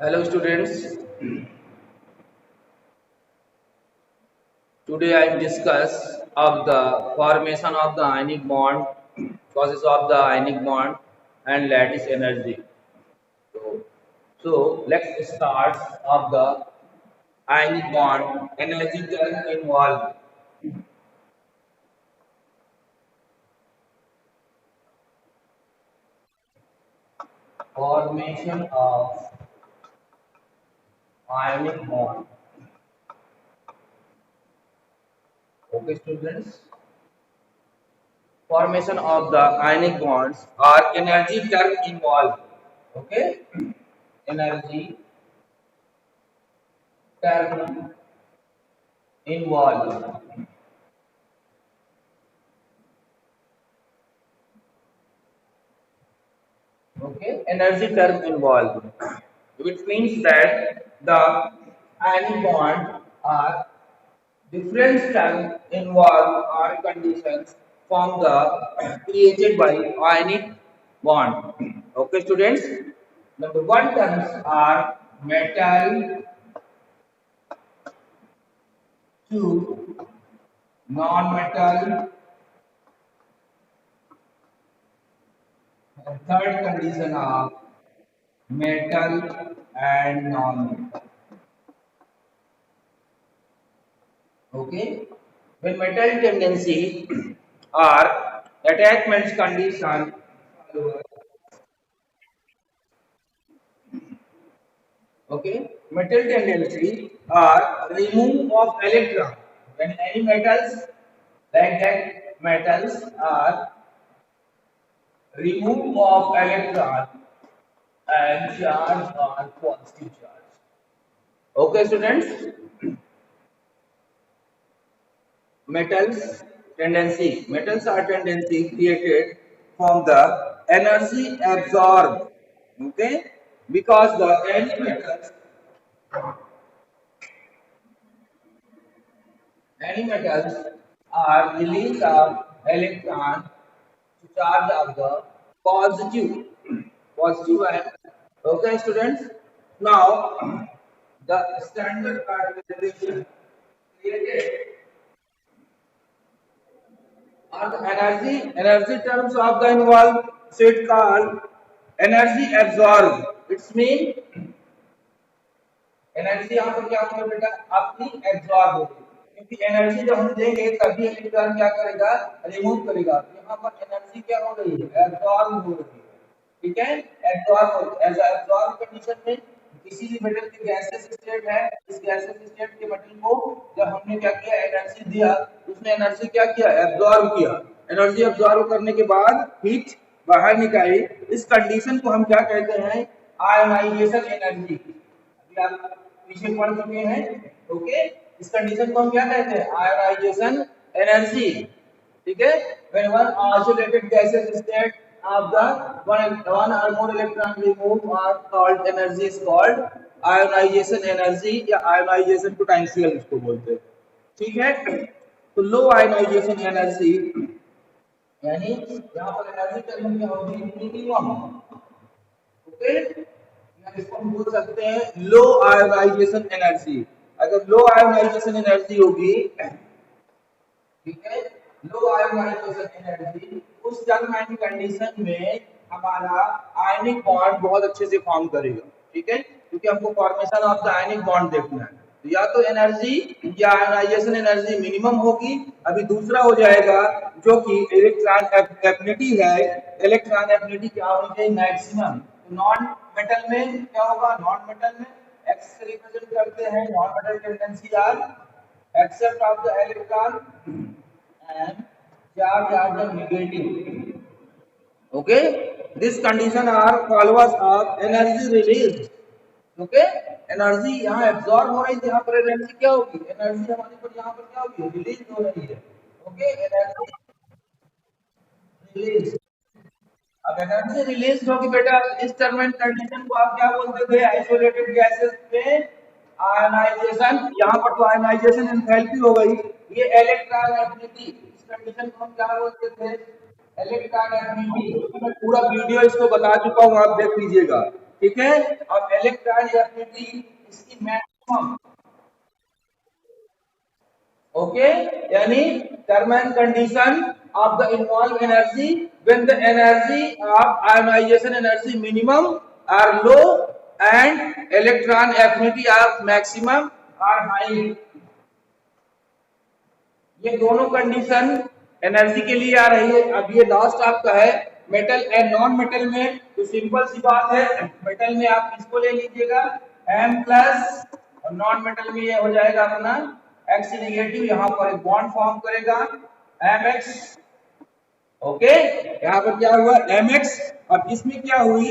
Hello students, today I will discuss of the formation of the ionic bond, causes of the ionic bond and lattice energy. So, so let's start of the ionic bond energy term involved. Formation of ionic bond. Okay students, formation of the ionic bonds are energy term involved. Okay, energy term involved. Okay, energy term involved, which means that the ionic bond are different terms involved or conditions from the created by ionic bond. Okay, students. Number one terms are metal to non-metal. And third condition of metal and non-metal. Okay, when metal tendency are attachments condition. Okay, metal tendency are remove of electron. When any metals like that metals are remove of electron and charge on positive charge. Okay, students. Metals are tendency created from the energy absorbed. Okay, because the any metals are release of electron to charge of the positive positive ion. Okay, students. Now the standard characterization created are the energy terms of the involved, so it called energy absorbed. It's mean energy यहाँ पर क्या होगा बेटा अपनी absorb होगी क्योंकि energy जब हम देंगे तभी इलेक्ट्रॉन क्या करेगा रिमूव करेगा तो यहाँ पर एनर्जी क्या हो रही है एब्जॉर्ब हो रही है ठीक है एब्जॉर्ब एज एब्जॉर्ब कंडीशन में किसी भी मेटल की गैसेस स्टेट है इस गैसेस स्टेट के मेटल को जब हमने क्या किया एनर्जी दिया उसने एनर्जी क्या किया एब्जॉर्ब किया एनर्जी एब्जॉर्ब करने के बाद हीट बाहर निकाली इस कंडीशन को हम क्या कहते हैं आयनाइजेशन एनर्जी अभी आप पीछे पढ़ चुके हैं ओके इस कंडीशन को हम क्या कहते हैं आयोनाइजेशन एनर्जी ठीक है when one isolated gases state of the one or more electron removed are called energy is called ionization energy या ionization potential इसको बोलते हैं ठीक है तो लो ionization energy यानी यहाँ पर एनर्जी टर्म क्या होगी मिनिमम ओके इसको हम बोल सकते हैं लो आयोनाइजेशन एनर्जी अगर लो आयोनाइजेशन एनर्जी होगी ठीक है लो आयोनाइजेशन एनर्जी उस टर्म एंड कंडीशन में हमारा आयनिक बॉन्ड बहुत अच्छे से फॉर्म करेगा ठीक है क्योंकि हमको formation of the ionic bond देखना है तो या तो एनर्जी या आयोनाइजेशन एनर्जी मिनिमम होगी अभी दूसरा हो जाएगा जो कि इलेक्ट्रॉन एफिनिटी है इलेक्ट्रॉन एफिनिटी क्या होनी चाहिए मैक्सिमम नॉन मेटल में क्या होगा नॉन मेटल में एक्स से रिप्रेजेंट करते हैं non metal tendency are accept of the electron and charge are the negative. Okay, this condition are followers of energy released. Okay, energy यहाँ एब्जॉर्ब हो रही थी यहाँ पर एनर्जी क्या होगी एनर्जी हमारी पर यहाँ पर क्या होगी रिलीज हो रही है ओके एनर्जी रिलीज अब एनर्जी रिलीज होगी बेटा इस टर्म एंड कंडीशन को आप क्या बोलते थे आइसोलेटेड गैसेस में आयनाइजेशन यहाँ पर तो आयनाइजेशन एंथैल्पी हो गई ये इलेक्ट्रॉन एफिनिटी इस कंडीशन को हम क्या बोलते थे इलेक्ट्रॉन एफिनिटी मैं पूरा वीडियो इसको बता चुका हूँ आप देख लीजिएगा ठीक है। अब इलेक्ट्रॉन एफिनिटी इसकी मैक्सिमम, ओके, यानी term and condition of the involved energy when the energy of ionization energy minimum are low and electron affinity of maximum are high। ये दोनों कंडीशन एनर्जी के लिए आ रही है। अब ये लास्ट आपका है मेटल एंड नॉन मेटल में, तो सिंपल सी बात है, मेटल में आप किसको ले लीजिएगा M प्लस, और नॉन मेटल में ये हो जाएगा अपना X नेगेटिव, यहाँ पर एक बॉन्ड फॉर्म करेगा MX, ओके। यहाँ पर क्या हुआ MX। अब इसमें क्या हुई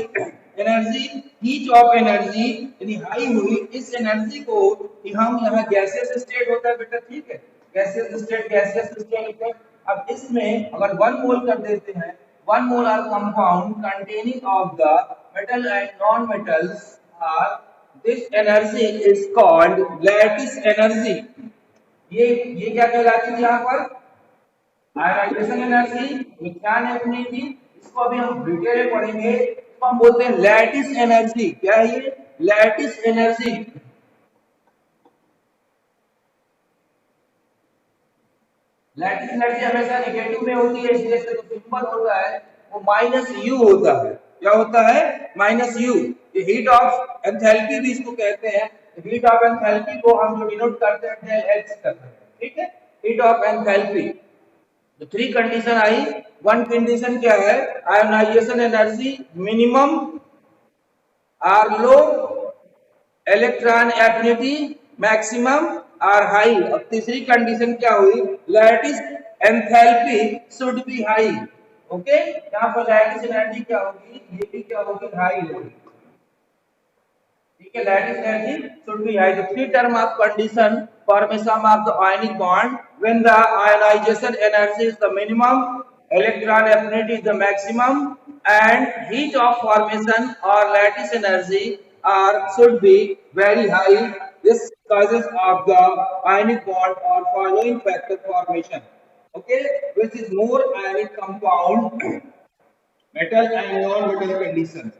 एनर्जी, हीट ऑफ एनर्जी यानी हाई हुई। इस एनर्जी को हम यहाँ गैसियस स्टेट होता है बेटा, ठीक है, गैसियस स्टेट, गैसियस स्टेट। अब इसमें अगर 1 मोल कर देते हैं, 1 molar compound containing of the metal and non metals are, this energy is called lattice energy. ये क्या कहलाती है यहाँ पर आयनाइजेशन एनर्जी, विज्ञान एफिनिटी, इसको अभी हम डिटेल में पढ़ेंगे। इसको हम बोलते हैं लैटिस एनर्जी। क्या है ये लैटिस एनर्जी? लैटिस एनर्जी हमेशा नेगेटिव में होती है, इसलिए जो सिंबल होता है वो माइनस यू होता है। क्या होता है माइनस यू। ये हीट ऑफ एंथैल्पी भी इसको कहते हैं। हीट ऑफ एंथैल्पी को हम जो डिनोट करते हैं डेल एच करते हैं, ठीक है, हीट ऑफ एंथैल्पी। तो 3 कंडीशन आई। 1 कंडीशन क्या है ionisation energy minimum or low, electron affinity maximum or high. और तीसरी कंडीशन क्या हुई lattice enthalpy should be high, okay. यहाँ पर लैटिस एनर्जी क्या होगी, ये भी क्या होगी हाई होगी, ठीक है, lattice energy should be high. The 3 term of condition formation of the ionic bond when the ionization energy is the minimum, electron affinity is the maximum, and heat of formation or lattice energy are should be very high. This causes of the ionic bond or following factor formation, okay, which is more ionic compound, metal and non-metal conditions।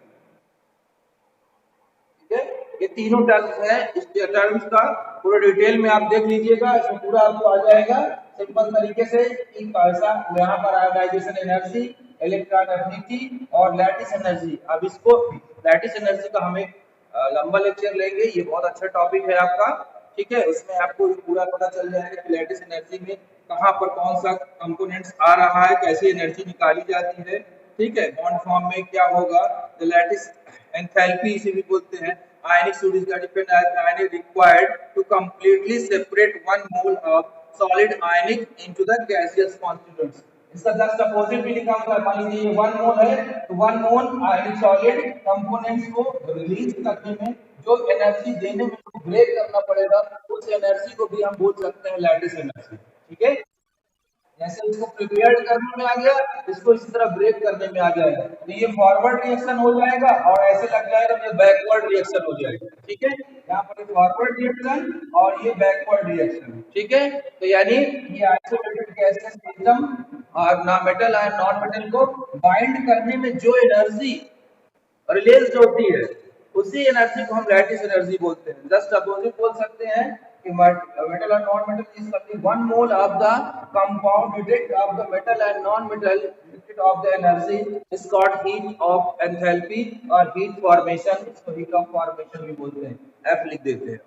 ये तीनों terms है, इस terms का पूरा detail में आप देख लीजिएगा, इसमें पूरा आपको आ जाएगा सिंपल तरीके से कि कैसा यहाँ पर आयोनाइजेशन एनर्जी, इलेक्ट्रॉन एफिनिटी और लैटिस एनर्जी। अब इसको लैटिस एनर्जी का हम एक लंबा लेक्चर लेंगे, ये बहुत अच्छा टॉपिक है आपका, ठीक है। उसमें आपको पूरा पता चल जाएगा कि लैटिस एनर्जी में कहाँ पर कौन सा कंपोनेंट्स आ रहा है, कैसे एनर्जी निकाली जाती है, ठीक है, बॉन्ड फॉर्म में क्या होगा। तो लैटिस एंथैल्पी इसे भी बोलते हैं। Ionic solid is the different ionic required to completely separate 1 mole of solid ionic into the gaseous constituents। इसका जस्ट अपोजिट भी लिखा हुआ है, मान लीजिए 1 मोल है तो 1 मोल आयनिक सॉलिड कंपोनेंट्स को रिलीज करने में जो एनर्जी देने में ब्रेक करना पड़ेगा, उस एनर्जी को भी हम बोल सकते हैं लैटिस एनर्जी, ठीक है। जैसे इसको प्रिपेयर करने में आ गया, इसको इसी तरह ब्रेक करने में आ जाएगा, तो ये फॉरवर्ड रिएक्शन हो जाएगा और ऐसे लग जाएगा तो ये बैकवर्ड रिएक्शन हो जाएगा, ठीक है। यहाँ पर फॉरवर्ड रिएक्शन और ये बैकवर्ड रिएक्शन, ठीक है। तो यानी ये आइसोलेटेड गैसेस सिस्टम और ना मेटल और नॉन मेटल को बाइंड करने में जो एनर्जी रिलीज होती है, उसी एनर्जी को हम लैटिस एनर्जी बोलते हैं। जस्ट अपोजिट बोल सकते हैं कि metal and non-metal is only 1 mole of the compound unit of the metal and non-metal unit of the energy is called heat of enthalpy और heat formation, इसको heat of formation भी बोलते हैं, F लिख देते हैं।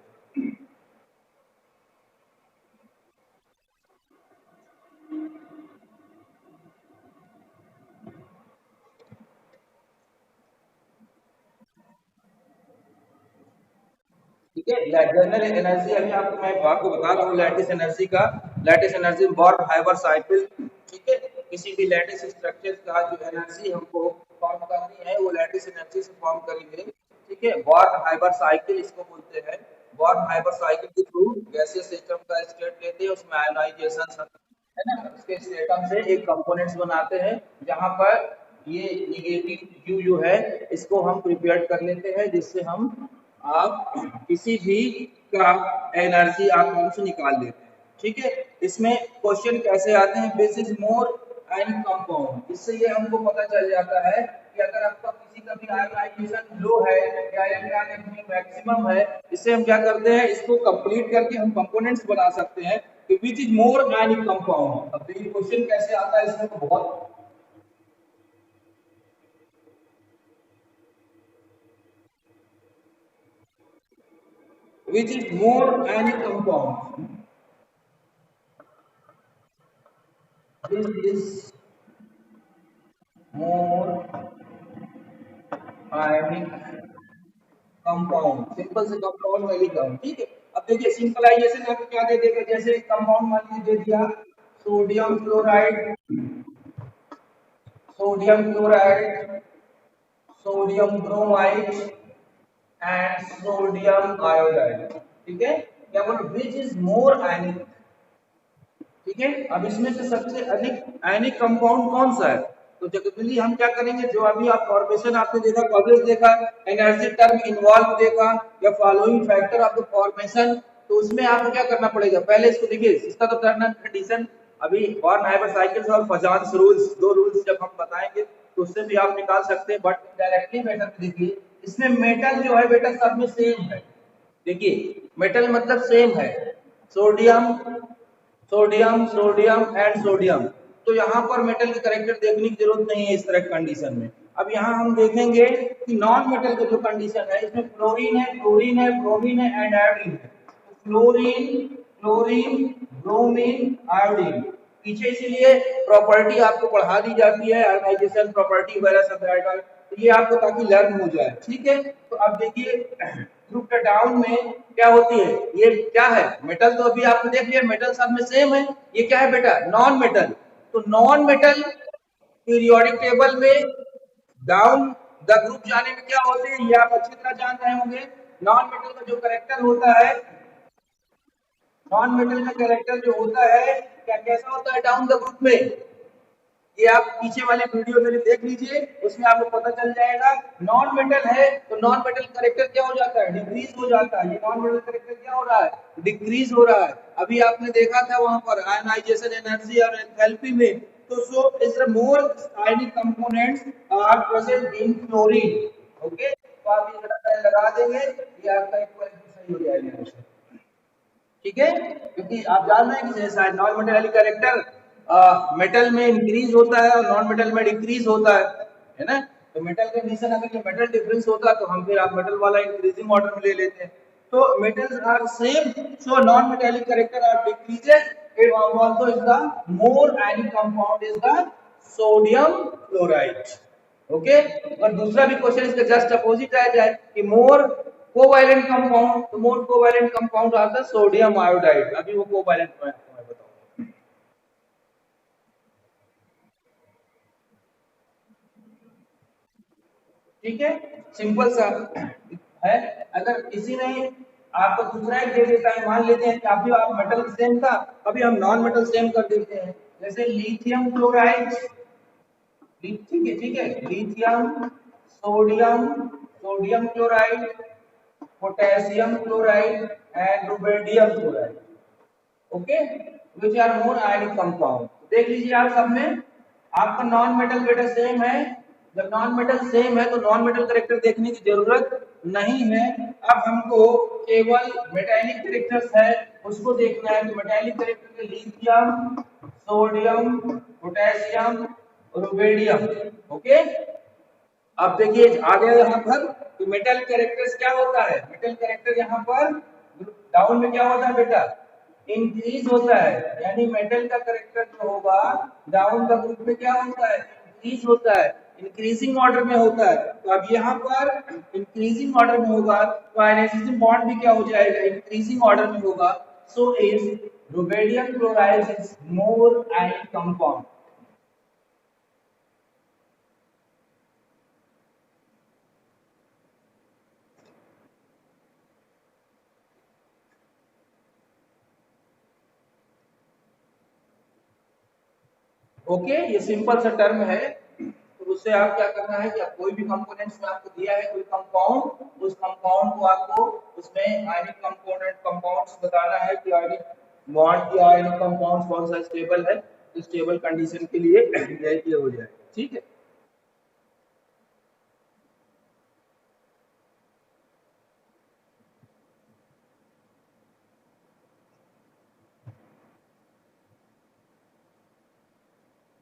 ठीक है, जनरल एनर्जी अभी आपको मैं आपको बता रहा हूँ लैटिस एनर्जी का। Lattice energy born Haber cycle, ठीक है, किसी भी लैटिस स्ट्रक्चर का जो एनर्जी हमको फॉर्म करनी है वो लैटिस एनर्जी से फॉर्म करेंगे, ठीक है। बॉर्न हाइबर साइकिल इसको बोलते हैं। बॉर्न हाइबर साइकिल के थ्रू गैसियस सिस्टम का स्टेट लेते हैं, उसमें आयनाइजेशन है ना, उसके स्टेटम से एक कंपोनेंट्स बनाते हैं, जहां पर ये नेगेटिव यू जो है इसको हम प्रिपेयर कर लेते हैं, जिससे हम आप किसी भी का एनर्जी आप से निकाल लेते हैं, ठीक है। इसमें क्वेश्चन कैसे आते हैं, बेसिस मोर आयनिक कंपाउंड, इससे ये हमको पता चल जाता है कि अगर आपका किसी का भी आयोनाइजेशन लो है या इलेक्ट्रॉन नेगेटिविटी मैक्सिमम है, इससे हम क्या करते हैं, इसको कंप्लीट करके हम कंपोनेंट्स बना सकते हैं कि which is more ionic compound. अब देखिए क्वेश्चन कैसे आता है इसमें, तो बहुत which is more ionic compound, this is more ionic compound, simple से कंपाउंड में लिखा हूं, ठीक है। अब देखिए सिंपलाइजेशन आपको क्या दे देगा, जैसे कंपाउंड मान लीजिए दे दिया sodium chloride, sodium chloride, sodium bromide and sodium iodide, ठीक है। क्या बोलो, विच इज मोर आयनिक, ठीक है। अब इसमें से सबसे अधिक आयनिक कंपाउंड कौन सा है, तो जनरली हम क्या करेंगे, जो अभी आप फॉर्मेशन आपने देखा, कॉलेज देखा, एनर्जी टर्म इन्वॉल्व देखा, या following factor of the formation, तो उसमें आपको क्या करना पड़ेगा, पहले इसको देखिए, इसका तो टर्म एंड कंडीशन अभी बॉर्न हाइपर साइकिल्स और फजान्स रूल्स, दो रूल्स जब हम बताएंगे तो उससे भी आप निकाल सकते हैं, बट डायरेक्टली मेथड देखिए, इसमें मेटल जो है बेटा सब में सेम है। देखिए मेटल मतलब सेम है, sodium sodium sodium and sodium, तो यहाँ पर मेटल के करेक्टर देखने की जरूरत नहीं है इस तरह की कंडीशन में। अब यहाँ हम देखेंगे कि नॉन मेटल का जो कंडीशन है, इसमें फ्लोरीन है, क्लोरीन है, ब्रोमीन है एंड आयोडीन है। तो फ्लोरीन क्लोरीन ब्रोमीन आयोडीन, पीछे इसीलिए प्रॉपर्टी आपको पढ़ा दी जाती है, आयोनाइजेशन प्रॉपर्टी वगैरह सब, तो ये आपको ताकि लर्न हो जाए, ठीक है। तो अब देखिए ग्रुप डाउन में क्या होती है, ये क्या है, मेटल तो अभी आपने देख लिया, मेटल सब में सेम है, ये क्या है बेटा, नॉन मेटल। तो नॉन मेटल पीरियोडिक टेबल में डाउन द ग्रुप जाने में क्या होते हैं, ये आप अच्छी तरह जान रहे होंगे। नॉन मेटल का जो करेक्टर होता है, नॉन मेटल का कैरेक्टर जो होता है, क्या कैसा होता है डाउन द ग्रुप में, ये आप पीछे वाले वीडियो में देख लीजिए, उसमें आपको पता चल जाएगा। नॉन मेटल है तो नॉन मेटल कैरेक्टर क्या हो जाता है, डिक्रीज हो जाता है। ये नॉन मेटल कैरेक्टर क्या हो रहा है, डिक्रीज हो रहा है। अभी आपने देखा था वहां पर आयनाइजेशन एनर्जी और एंथैल्पी में, तो so is the more ionic components are present in fluorine, okay. तो आप ये लगा देंगे, ये आपका इक्वेशन सही हो जाएगा, ठीक है। क्योंकि आप जान रहे हैं कि नॉन मेटेलिक कैरेक्टर मेटल में इंक्रीज होता है और नॉन मेटल में डिक्रीज होता है ना। तो मेटल के कंडीशन अगर मेटल डिफरेंस होता है तो हम फिर आप मेटल वाला इंक्रीजिंग ऑर्डर में ले लेते हैं। तो metals are same, so non metallic character are decreases, it also is the more ionic compound is the sodium chloride, okay. और दूसरा भी क्वेश्चन इसका जस्ट अपोजिट आ जाए कि मोर कोवैलेंट कंपाउंड, तो मोर कोवैलेंट कंपाउंड आता है सोडियम आयोडाइड, अभी वो कोवैलेंट में मैं बताऊंगा, ठीक है। सिंपल सा है। अगर किसी ने आपको दूसरा एक दे देता है, मान लेते हैं कि अभी आप मेटल सेम था, अभी हम नॉन मेटल सेम कर देते हैं, जैसे लिथियम क्लोराइड, ठीक है, ठीक है, lithium sodium, sodium chloride, potassium chloride and rubidium chloride, okay, which are more ionic compound. देख लीजिए आप सब में आपका नॉन मेटल बेटा सेम है। जब नॉन मेटल सेम है तो नॉन मेटल कैरेक्टर देखने की जरूरत नहीं है। अब हमको केवल मेटालिक कैरेक्टर्स है उसको देखना है। तो मेटालिक कैरेक्टर के lithium, sodium, potassium, rubidium, okay. अब देखिए आ गया यहाँ पर कि मेटल कैरेक्टर्स क्या होता है, मेटल कैरेक्टर यहाँ पर डाउन में क्या होता है बेटा, इंक्रीज होता है। यानी मेटल का कैरेक्टर जो होगा डाउन का ग्रुप में क्या होता है, इंक्रीज होता है, इंक्रीजिंग ऑर्डर में होता है। तो अब यहाँ पर इंक्रीजिंग ऑर्डर में होगा तो आयनाइजेशन बॉन्ड भी क्या हो जाएगा, इंक्रीजिंग ऑर्डर में होगा। So is rubidium chloride is more ionic compound. Okay, ये सिंपल सा टर्म है। तो उससे आप क्या करना है कि आप कोई भी कंपोनेंट्स में आपको दिया है कोई कंपाउंड, उस कंपाउंड को आपको उसमें आयनिक कंपोनेंट कंपाउंड्स बताना है कि आयनिक बॉन्ड या आयनिक कंपाउंड्स कौन सा स्टेबल है, स्टेबल कंडीशन के लिए यही हो जाए, ठीक है।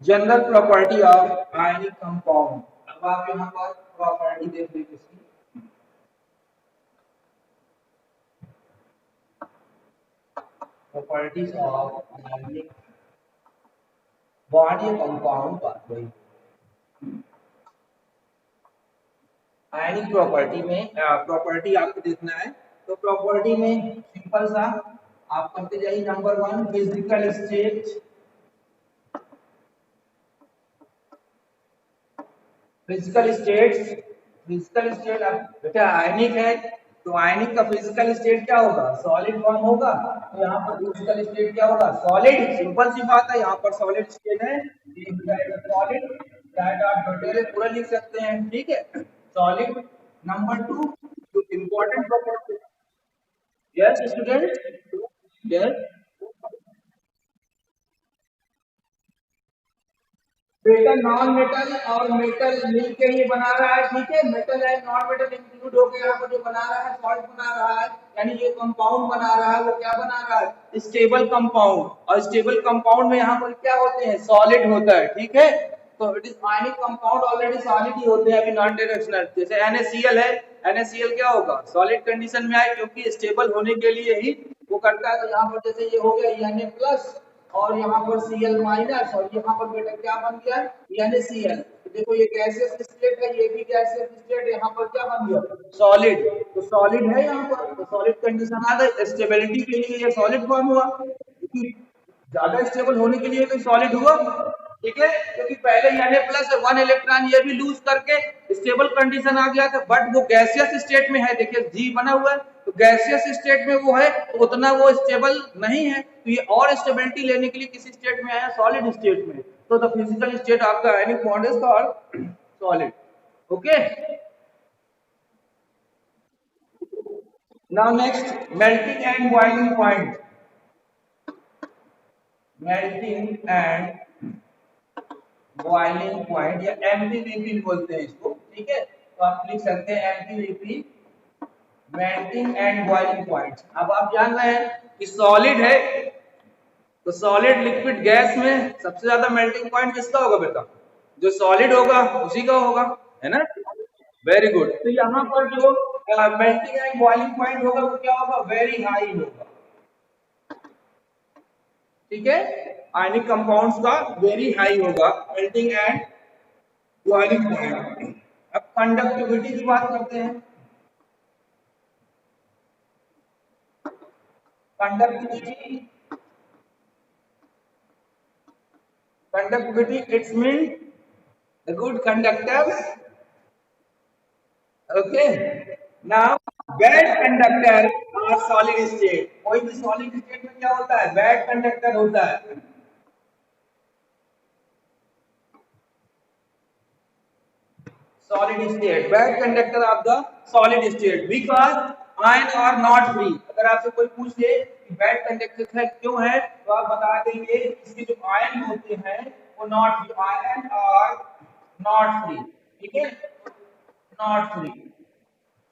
General property of ionic compound. अब आप यहाँ पर प्रॉपर्टी देख लीजिए इसकी। Properties of ionic body compound pathway. Ionic property में प्रॉपर्टी आपको देखना है, तो प्रॉपर्टी में सिंपल सा आप करते जाइए। Number 1 physical state. Physical state अब बेटा आयनिक है, तो आयनिक का फिजिकल स्टेट क्या होगा? सॉलिड फॉर्म होगा। तो यहाँ पर फिजिकल स्टेट क्या होगा? सॉलिड। सिंपल सी बात है, यहाँ पर सॉलिड स्टेट है, सॉलिड दैट आप डिटेल पूरा लिख सकते हैं, ठीक है, सॉलिड। नंबर 2 जो important property. Yes student, yes बेटा नॉन मेटल और मेटल मिल के ये बना रहा है, ठीक है, metal and non metal include होकर यहाँ पर जो बना रहा है सॉल्ट बना रहा है, यानी जो कंपाउंड बना रहा है वो क्या बना रहा है? Stable compound. और स्टेबल कंपाउंड में यहाँ पर क्या होते हैं? सॉलिड होता है, ठीक है। तो it is ionic compound already solid ही होते हैं, अभी नॉन डायरेक्शनल। जैसे NaCl है, NaCl क्या होगा? सॉलिड कंडीशन में आए, क्योंकि स्टेबल होने के लिए ही वो करता है। तो यहाँ पर जैसे ये हो गया Na प्लस और यहाँ पर Cl माइनस, और यहाँ पर बेटा क्या बन गया? NaCl। तो देखो ये गैसियस स्टेट है, ये भी गैसियस स्टेट, यहाँ पर क्या बन गया? सॉलिड। तो सॉलिड है यहाँ पर, तो सॉलिड कंडीशन आ गई। स्टेबिलिटी के लिए ये सॉलिड फॉर्म हुआ, क्योंकि ज्यादा स्टेबल होने के लिए तो सॉलिड हुआ, ठीक है, क्योंकि पहले Na प्लस 1 इलेक्ट्रॉन ये भी लूज करके स्टेबल कंडीशन आ गया था, बट वो गैसियस स्टेट में है। देखिए G बना हुआ है, तो गैसियस स्टेट में वो है, तो उतना वो स्टेबल नहीं है, तो ये और स्टेबिलिटी लेने के लिए किसी स्टेट में आया? सॉलिड स्टेट में। तो the physical state of the ionic bond is called solid. Okay, now next melting and boiling point. Melting and boiling point या MPVP बोलते हैं इसको, ठीक है, तो आप लिख सकते हैं MPVP, melting and boiling point. अब आप जान रहे हैं कि सॉलिड है, तो सॉलिड लिक्विड गैस में सबसे ज्यादा मेल्टिंग पॉइंट किसका होगा बेटा? जो सॉलिड होगा उसी का होगा, है ना? Very good. तो यहाँ पर जो मेल्टिंग एंड बॉइलिंग पॉइंट होगा वो क्या होगा? वेरी हाई होगा, ठीक है, आयनिक कंपाउंड्स का वेरी हाई होगा मेल्टिंग एंड बॉइलिंग पॉइंट। अब कंडक्टिविटी की बात करते हैं। Conductivity, it's mean the good conductors. Okay, now bad conductor are solid state. कोई भी सॉलिड स्टेट में क्या होता है? बैड कंडक्टर होता है। solid state, bad conductor of the solid state because ion are not free। अगर आपसे कोई पूछ ले कि बैड कंडक्टर है क्यों है, तो आप बता देंगे इसके जो आयन होते हैं वो not free, ion are not free, ठीक है, नॉट फ्री।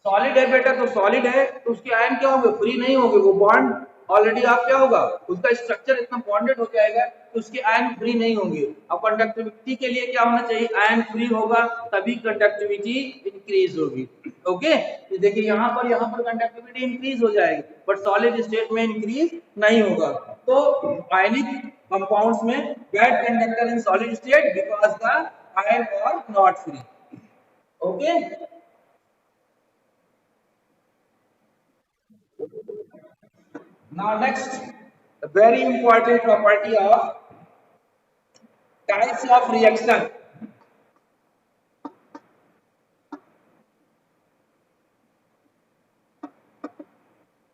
सॉलिड है बेटा, तो सॉलिड है तो उसके आयन क्या होंगे? फ्री नहीं होंगे, वो बॉन्ड ऑलरेडी आप क्या होगा? उसका स्ट्रक्चर इतना बॉन्डेड हो जाएगा तो उसके आयन फ्री नहीं होंगे। अब कंडक्टिविटी के लिए क्या होना चाहिए? आयन फ्री होगा, तभी कंडक्टिविटी इंक्रीज होगी। ओके, तो देखिए यहाँ पर कंडक्टिविटी इंक्रीज हो जाएगी, बट सॉलिड स्टेट में इंक्रीज नहीं होगा। तो आयनिक कंपाउंड्स में bad conductor in solid state because the ion are not free. Okay, now next, a very important property of types of reaction.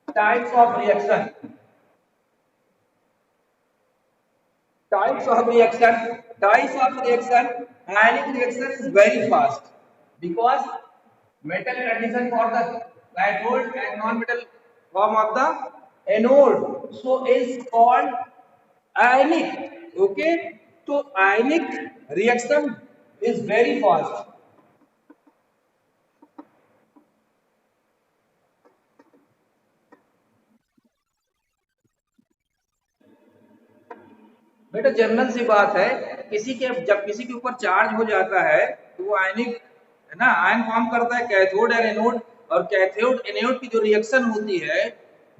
Types of reaction. Types of reaction. Types of reaction. Ionic reaction is very fast because metal condition for the cathode and non-metal form of the anode. So is called ionic. Okay. So ionic reaction is very fast. बेटा general सी बात है किसी के जब किसी के ऊपर charge हो जाता है तो वो आयनिक है ना आयन फॉर्म करता है, कैथोड और एनोड। और कैथोड एनोड की जो रिएक्शन होती है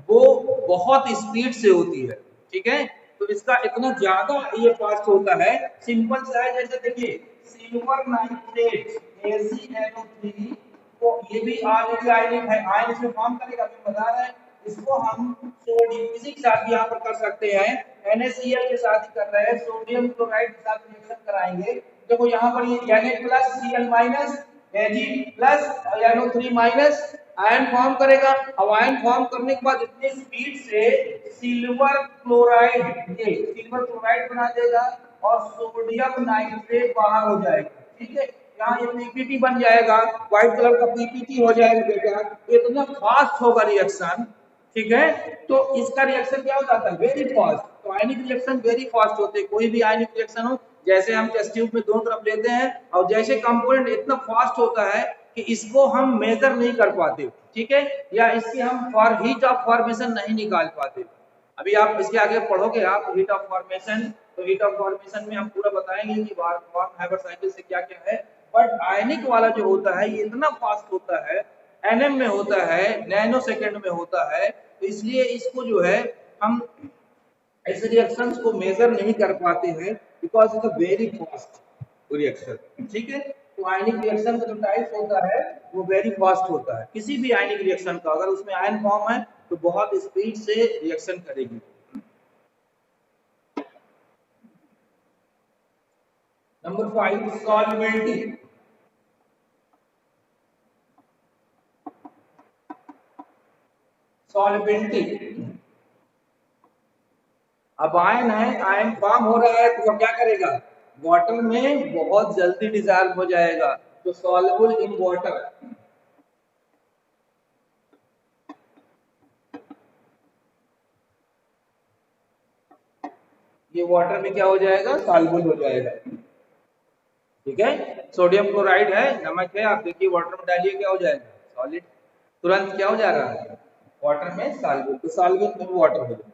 वो बहुत स्पीड से होती है, ठीक है। तो इसका इतना ज्यादा ये फास्ट होता है, सिंपल सा है, जैसे देखिए सिल्वर नाइट्रेट AgNO3 को ये भी ऑलरेडी आयनिक है, आयन इसमें फॉर्म करेगा, मैं बता रहा है। इसको हम सोडियम किसी के साथ भी यहाँ पर कर सकते हैं, NaCl के साथ ही कर रहे हैं, सोडियम क्लोराइड के साथ रिएक्शन कराएंगे। देखो यहाँ पर ये Na+Cl- Ag+ NO3- ion form करेगा। अब आयन फॉर्म करने के बाद इतनी स्पीड से सिल्वर क्लोराइड ये सिल्वर क्लोराइड बना देगा और सोडियम नाइट्रेट बाहर हो जाएगा, ठीक है। यहाँ ये पीपीटी बन जाएगा, व्हाइट कलर का पीपीटी हो जाएगा बेटा। इतना फास्ट होगा रिएक्शन, ठीक है। तो इसका रिएक्शन क्या हो जाता है, वेरी फास्ट। तो आयनिक रिएक्शन वेरी फास्ट होते हैं, कोई भी आयनिक रिएक्शन हो, जैसे हम टेस्ट ट्यूब में दोनों तरफ लेते हैं और जैसे कंपोनेंट इतना फास्ट होता है कि इसको हम मेजर नहीं कर पाते, ठीक है, या इसकी हम हीट ऑफ फॉर्मेशन नहीं निकाल पाते। अभी आप इसके आगे पढ़ोगे आप हीट ऑफ फॉर्मेशन, तो हीट ऑफ फॉर्मेशन में हम पूरा बताएंगे कि वार्म हाइबर साइकिल से क्या क्या है। बट आयनिक वाला जो होता है ये इतना फास्ट होता है, एनएम में होता है, नैनो सेकंड में होता है, तो इसलिए इसको जो है हम इस रिएक्शंस को मेजर नहीं कर पाते हैं because it's a very fast reaction, ठीक है। तो आयनिक रिएक्शन का जो टाइप होता है वो वेरी फास्ट होता है। किसी भी आयनिक रिएक्शन का अगर उसमें आयन फॉर्म है तो बहुत स्पीड से रिएक्शन करेगी। Number 5 solubility. सॉल्युबिलिटी, अब आयन है, आयन फॉर्म हो रहा है तो क्या करेगा, वाटर में बहुत जल्दी डिसॉल्व हो जाएगा, तो सॉल्युबल इन वाटर। ये वाटर में क्या हो जाएगा, सॉल्युबल हो जाएगा, ठीक है। सोडियम क्लोराइड है, नमक है, आप देखिए वाटर में डालिए क्या हो जाएगा, सॉलिड, तुरंत क्या हो जा रहा है, वाटर में सॉल्युबल, तो सॉल्युबल इन वाटर हो जाएगा।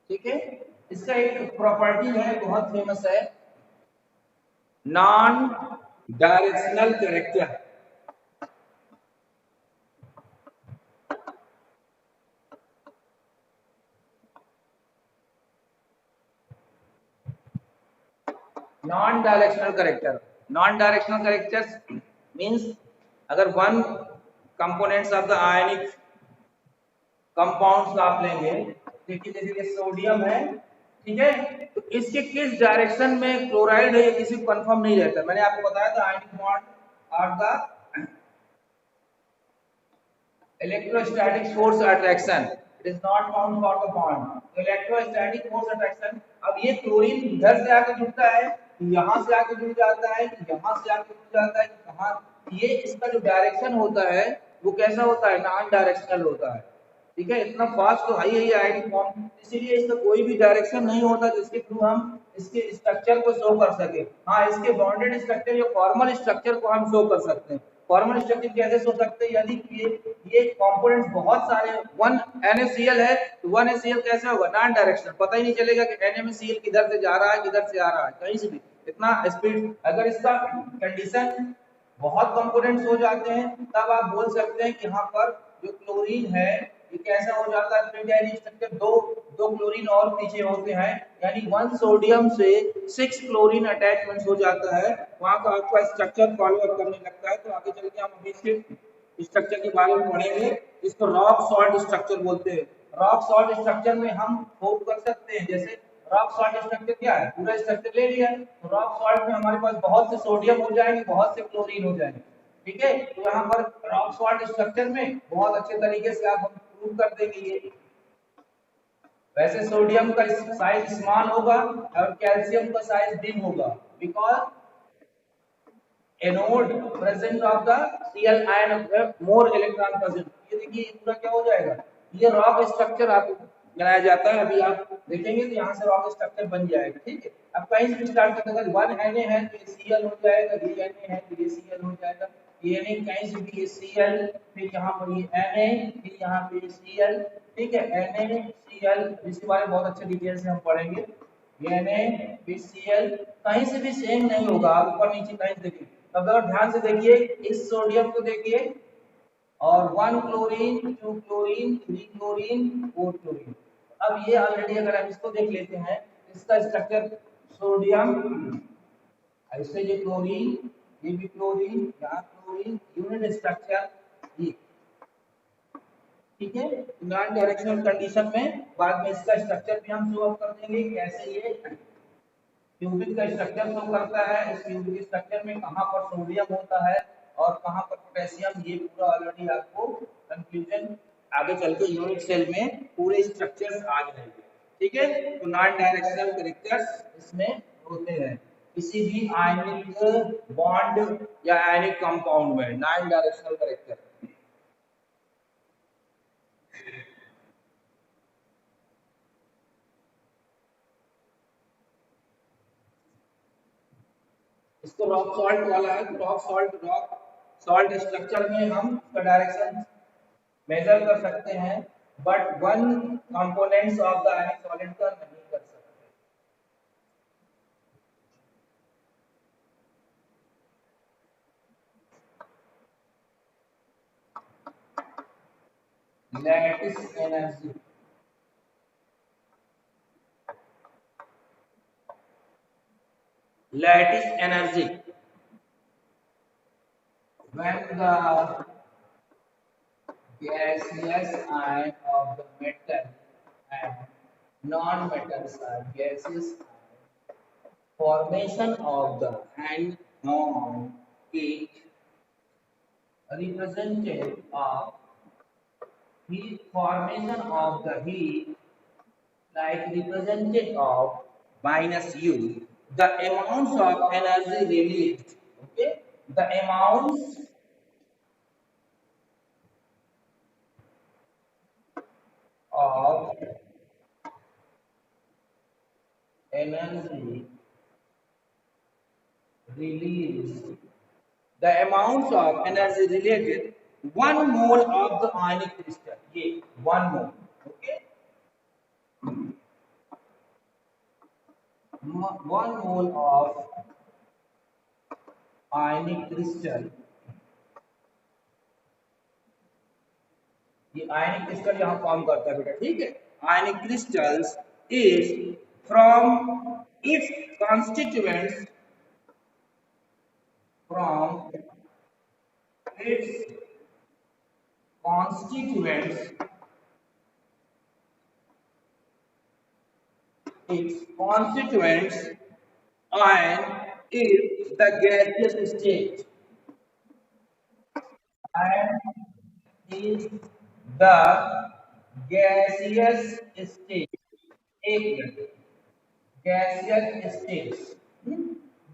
ठीक है। इसका एक प्रॉपर्टी है बहुत फेमस है, non directional character. Non directional character, non directional characters means अगर one components of the ionic compounds आप लेंगे, देखिए जैसे सोडियम है, ठीक है, तो इसके किस डायरेक्शन में क्लोराइड है ये किसी को कंफर्म नहीं रहता। मैंने आपको बताया था ionic bond are the electrostatic force attraction, it is not found for the bond. Electrostatic force attraction, अब ये क्लोरीन इधर से आके जुड़ता है, यहाँ से आके जुड़ जाता है, यहाँ से आके जुड़ जाता है, कहाँ, ये इसका जो डायरेक्शन होता है वो कैसा होता है, नॉन डायरेक्शनल होता है, ठीक है। इतना फास्ट तो हाई है आयनिक फॉर्म, इसीलिए इसका कोई भी डायरेक्शन नहीं होता जिसके थ्रू हम इसके स्ट्रक्चर को शो कर सके। हाँ, इसके बॉन्डेड स्ट्रक्चर या फॉर्मल स्ट्रक्चर को हम शो कर सकते हैं। फॉर्मल स्ट्रक्चर कैसे शो सकते हैं, यदि ये कंपोनेंट्स बहुत सारे, वन NaCl है तो 1HCl कैसे होगा, नॉन डायरेक्शनल, पता ही नहीं चलेगा कि NaCl किधर से जा रहा है किधर से आ रहा है, कहीं से भी इतना स्पीड। अगर इसका कंडीशन बहुत कंपोनेंट्स हो जाते हैं तब आप बोल सकते हैं कि यहाँ पर जो क्लोरीन है ये कैसा हो जाता है, ट्रिडाइनिक स्ट्रक्चर, दो दो क्लोरीन और पीछे होते हैं, यानी 1 सोडियम से 6 क्लोरीन अटैचमेंट हो जाता है, वहां का आपका स्ट्रक्चर फॉलो अप करने लगता है। तो आगे चल के हम अभी इसके स्ट्रक्चर के बारे में पढ़ेंगे, इसको रॉक सॉल्ट स्ट्रक्चर बोलते हैं। रॉक सॉल्ट स्ट्रक्चर में हम प्रूव कर सकते हैं, जैसे रॉक सॉल्ट स्ट्रक्चर क्या है, पूरा स्ट्रक्चर ले लिया, तो रॉक सॉल्ट में हमारे पास बहुत से सोडियम हो जाएंगे, बहुत से क्लोरीन हो जाएंगे, ठीक है। तो यहाँ पर रॉक सॉल्ट स्ट्रक्चर में बहुत अच्छे तरीके से आप प्रूव कर देंगे ये। वैसे सोडियम का साइज स्मॉल होगा और कैल्शियम का साइज बिग होगा, because anode present of the Cl ion more electron present. ये देखिए पूरा क्या हो जाएगा, ये रॉक स्ट्रक्चर आपको बनाया जाता है, अभी आप देखेंगे तो यहाँ से रॉक स्ट्रक्चर बन जाएगा, ठीक है। अब कहीं से स्टार्ट करते हैं, अगर 1 Na है तो Cl हो जाएगा, ये Na है तो ये Cl हो जाएगा, ये Na कहीं से भी ये Cl, फिर यहाँ पर ये Na, फिर यहाँ पे ये Cl, ठीक है, Na Cl, इसके बारे में बहुत अच्छे डिटेल से हम पढ़ेंगे। ये Na फिर Cl, कहीं से भी सेम नहीं होगा, आप ऊपर नीचे कहीं से देखिए, अब अगर ध्यान से देखिए इस सोडियम को देखिए, और 1 क्लोरीन, 2 क्लोरीन, 3 क्लोरीन, 4 क्लोरीन। अब ये ऑलरेडी अगर हम इसको देख लेते हैं, इसका स्ट्रक्चर सोडियम, ऐसे ये क्लोरीन, ये भी क्लोरीन, यहाँ क्लोरीन, यूनिट स्ट्रक्चर ये, ठीक है। नॉन डायरेक्शनल कंडीशन में बाद में इसका स्ट्रक्चर भी हम शो अप कर देंगे, कैसे ये क्यूबिक का स्ट्रक्चर शो करता है, इस क्यूबिक स्ट्रक्चर में कहां पर सोडियम होता है और कहां पर पोटेशियम, ये पूरा ऑलरेडी आपको कंफ्यूजन आगे चल के यूनिट सेल में पूरे स्ट्रक्चर्स आ जाएंगे, ठीक है। तो नॉन डायरेक्शनल कैरेक्टर्स इसमें होते हैं किसी भी आयनिक बॉन्ड या आयनिक कंपाउंड में, नॉन डायरेक्शनल कैरेक्टर। इसको रॉक सॉल्ट वाला है, रॉक सॉल्ट स्ट्रक्चर में हम इसका डायरेक्शन मेजर कर सकते हैं, but one components of the ionic solid का नहीं कर सकते। Lattice energy, lattice energy, when the gaseous ion of the metal and non-metals are gaseous ion, formation of the anion is representative of heat formation of the heat, like representative of minus U, the amounts of energy released, okay, the amounts of energy released, the amounts of energy related 1 mole of the ionic crystal, ये 1 mole, okay, 1 mole of ionic crystal, ये आयनिक crystal यहाँ form करता है बेटा, ठीक है। आयनिक crystals is from its constituents, from its constituents, and is the gaseous state, and is the gaseous state, एक minute, gaseous states,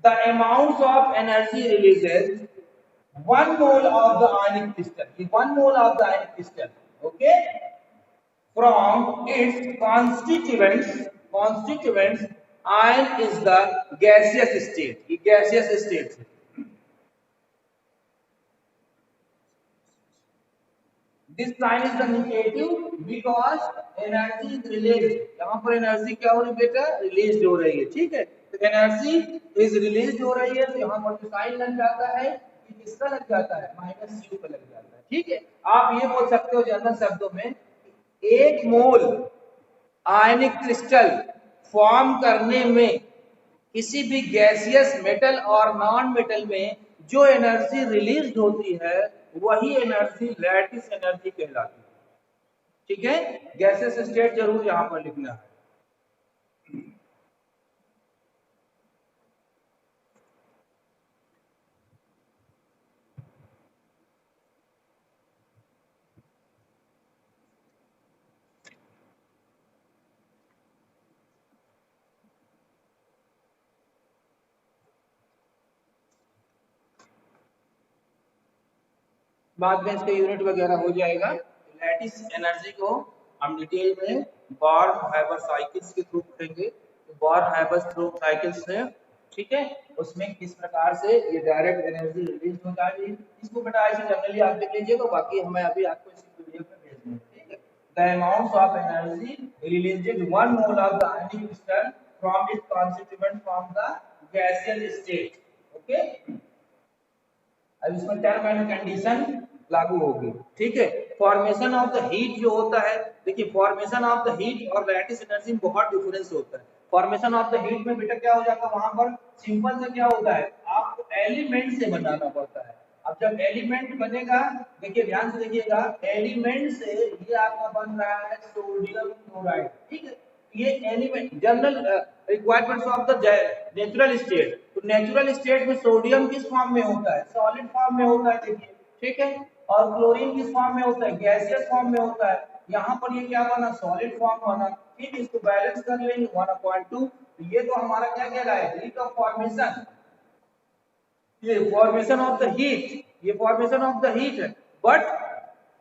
the amounts of energy releases 1 mole of the ionic crystal, 1 mole of the ionic crystal, okay, from its constituents, ion is the gaseous state, ये gaseous state है। This sign is the negative because energy is released, यहाँ पर energy क्या हो रही है बेटा, release हो रही है, ठीक है। तो एनर्जी इज रिलीज हो रही है, तो यहाँ पर जो साइन लग जाता है ये किसका लग जाता है, माइनस यू का लग जाता है, ठीक है। आप ये बोल सकते हो जनरल शब्दों में, 1 मोल आयनिक क्रिस्टल फॉर्म करने में किसी भी गैसियस मेटल और नॉन मेटल में जो एनर्जी रिलीज होती है वही एनर्जी लैटिस एनर्जी कहलाती है, ठीक है। गैसेस स्टेट जरूर यहां पर लिखना है। बाद में इसका यूनिट वगैरह हो जाएगा। लैटिस एनर्जी को हम डिटेल में बॉर्न हाइपर साइकिल्स के थ्रू पढ़ेंगे, बॉर्न हाइबर साइकिल से, ठीक है, उसमें किस प्रकार से ये डायरेक्ट एनर्जी रिलीज हो जाएगी, इसको बेटा ऐसे जनरली आप देख लीजिएगा, बाकी हमें अभी आपको इसी पीडीएफ में भेज देंगे, ठीक है। The amount of energy released 1 mole of the ionic crystal from its constituent from the gaseous state, okay. अब इसमें टर्म एंड कंडीशन लागू होगी, ठीक है। फॉर्मेशन ऑफ द हीट जो होता है, देखिए फॉर्मेशन ऑफ द हीट और लैटिस एनर्जी में बहुत डिफरेंस होता है। फॉर्मेशन ऑफ द हीट में बेटा क्या हो जाता है, वहां पर सिंपल से क्या होता है, आपको एलिमेंट से बनाना पड़ता है। अब जब एलिमेंट बनेगा, देखिए ध्यान से देखिएगा, एलिमेंट से ये आपका बन रहा है सोडियम क्लोराइड, ठीक है। ये element general requirements of the natural state, तो नेचुरल स्टेट में सोडियम किस फॉर्म में होता है, सॉलिड फॉर्म में होता है, देखिए, ठीक है। और क्लोरीन किस फॉर्म में होता है, गैसियस फॉर्म में होता है। यहाँ पर ये क्या बना, सॉलिड फॉर्म बना, ठीक है। इसको बैलेंस कर लेंगे 1/2, ये तो हमारा क्या कह रहा है, हीट ऑफ फॉर्मेशन, ये फॉर्मेशन ऑफ द हीट, ये फॉर्मेशन ऑफ द हीट है। बट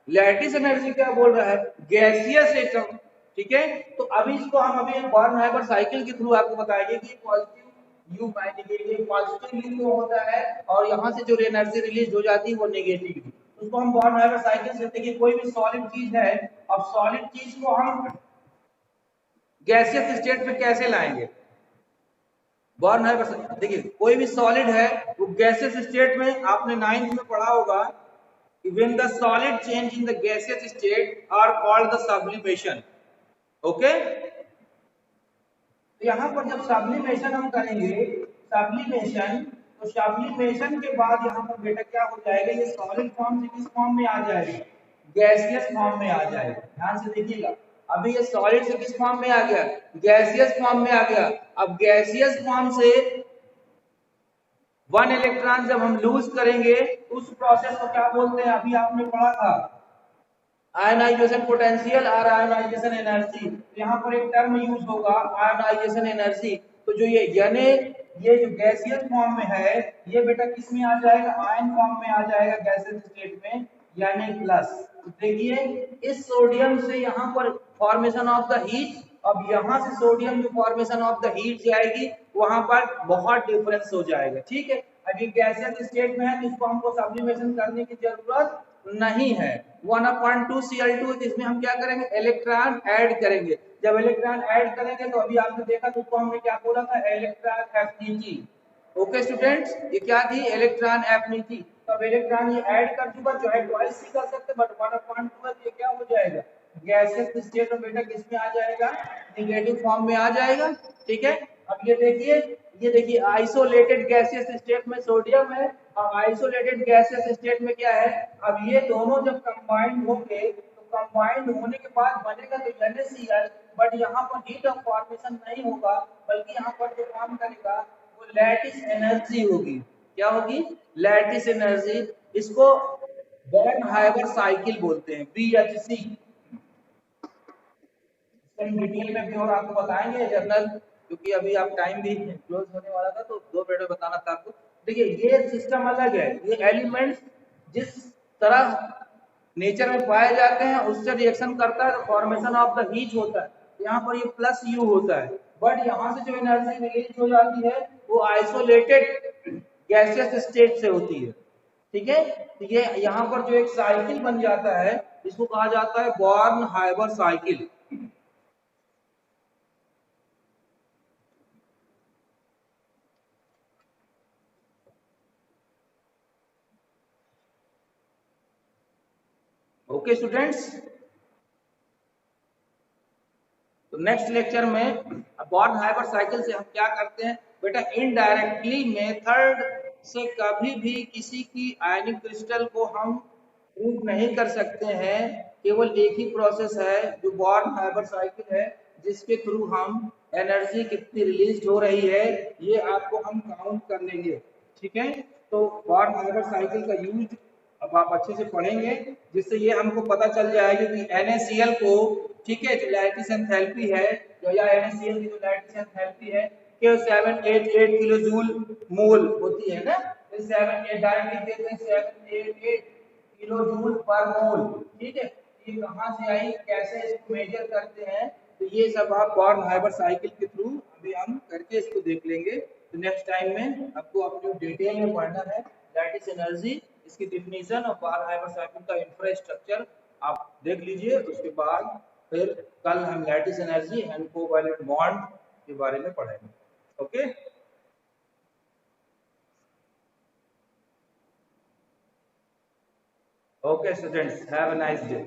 लैटिस एनर्जी क्या बोल रहा है, गैसियस एटम, ठीक है। तो अभी इसको हम अभी एक बॉर्न हाइबर साइकिल के थ्रू आपको बताएंगे कि positive you minus positive you जो होता है और यहाँ से जो एनर्जी रिलीज हो जाती है वो नेगेटिव, उसको हम बॉर्न हाइबर साइकिल से, देखिए कोई भी सॉलिड चीज है, अब सॉलिड चीज को हम गैसियस स्टेट में कैसे लाएंगे, बॉर्न है, देखिए कोई भी सॉलिड है वो गैसियस स्टेट में, आपने 9th में पढ़ा होगा, when the solid change in the gaseous state are called the sublimation, okay. तो यहाँ पर जब सब्लिमेशन हम करेंगे, सब्लिमेशन, तो सब्लिमेशन के बाद यहाँ पर बेटा क्या हो जाएगा, ये सॉलिड फॉर्म से किस फॉर्म में आ जाएगा, गैसियस फॉर्म में आ जाएगा। ध्यान से देखिएगा, अभी ये सॉलिड से किस फॉर्म में आ गया, गैसियस फॉर्म में आ गया। अब गैसियस फॉर्म से 1 इलेक्ट्रॉन जब हम लूज करेंगे, उस प्रोसेस को क्या बोलते हैं, अभी आपने पढ़ा था, आयनाइजेशन पोटेंशियल और आयनाइजेशन एनर्जी। यहाँ पर एक टर्म यूज होगा आयनाइजेशन एनर्जी। तो जो ये यानी ये जो गैसियस फॉर्म में है, ये बेटा किस में आ जाएगा, आयन फॉर्म में आ जाएगा गैसियस स्टेट में, यानी प्लस। तो देखिए इस सोडियम से यहाँ पर फॉर्मेशन ऑफ द हीट, अब यहाँ से सोडियम जो फॉर्मेशन ऑफ द हीट जाएगी वहां पर बहुत डिफरेंस हो जाएगा, ठीक है। अभी गैसियस स्टेट में है तो इसको हमको सब्लिमेशन करने की जरूरत नहीं है। 1/2 Cl2, इसमें हम क्या करेंगे, इलेक्ट्रॉन ऐड करेंगे। जब इलेक्ट्रॉन ऐड करेंगे तो अभी आपने देखा तो उसको हमने क्या बोला था, इलेक्ट्रॉन एफिनिटी, ओके स्टूडेंट्स, ये क्या थी, इलेक्ट्रॉन एफिनिटी। तब इलेक्ट्रॉन ये ऐड कर चुका, जो है ट्वाइस ही कर सकते, बट 1/2 है, ये क्या हो जाएगा, गैसियस स्टेट में बेटा किस में आ जाएगा, नेगेटिव फॉर्म में आ जाएगा, ठीक है। अब ये देखिए आइसोलेटेड गैसियस स्टेट में सोडियम है और आइसोलेटेड गैसियस स्टेट में क्या है। अब ये दोनों जब कंबाइंड होंगे तो कंबाइंड होने के बाद बनेगा तो NaCl, बट यहाँ पर हीट ऑफ फॉर्मेशन नहीं होगा, बल्कि यहाँ पर जो काम करेगा वो लैटिस एनर्जी होगी। क्या होगी, लैटिस एनर्जी। इसको बॉर्न हाइबर साइकिल बोलते हैं, BHC। डिटेल में भी और आपको बताएंगे जर्नल, क्योंकि अभी आप टाइम भी क्लोज होने वाला था तो 2 मिनट में बताना था आपको। देखिए ये सिस्टम अलग है, ये एलिमेंट्स जिस तरह नेचर में पाए जाते हैं उससे रिएक्शन करता है तो फॉर्मेशन ऑफ द हीट होता है, यहाँ पर ये प्लस यू होता है। बट यहाँ से जो एनर्जी रिलीज हो जाती है वो आइसोलेटेड गैसियस स्टेट से होती है, ठीक है। तो ये यहाँ पर जो एक साइकिल बन जाता है इसको कहा जाता है born Haber cycle. Okay students, तो नेक्स्ट लेक्चर में बॉर्न हाइबर साइकिल से हम क्या करते हैं बेटा, इनडायरेक्टली मेथड से कभी भी किसी की आयनिक क्रिस्टल को हम प्रूव नहीं कर सकते हैं। केवल एक ही प्रोसेस है जो बॉर्न हाइबर साइकिल है, जिसके थ्रू हम एनर्जी कितनी रिलीज हो रही है ये आपको हम काउंट कर लेंगे, ठीक है। तो बॉर्न हाइबर साइकिल का यूज अब आप अच्छे से पढ़ेंगे, जिससे ये हमको पता चल जाएगा कि NaCl को, ठीक है, जो लैटिस एंथैल्पी है, जो या NaCl की जो लैटिस एंथैल्पी है कि 788 किलो जूल मोल होती है ना, 7 डायरेक्टली देते हैं 788 किलो जूल पर मोल, ठीक है। ये कहाँ से आई, कैसे इसको मेजर करते हैं, तो ये सब आप बॉर्न हाइबर साइकिल के थ्रू अभी हम करके इसको देख लेंगे। तो नेक्स्ट टाइम में आपको अपने डिटेल में पढ़ना है लैटिस एनर्जी, इसकी डिफिनीशन और बारहाइमर साइकिल का इंफ्रास्ट्रक्चर आप देख लीजिए। उसके बाद फिर कल हम lattice energy and covalent bond के बारे में पढ़ेंगे। Okay, okay students, have a nice day.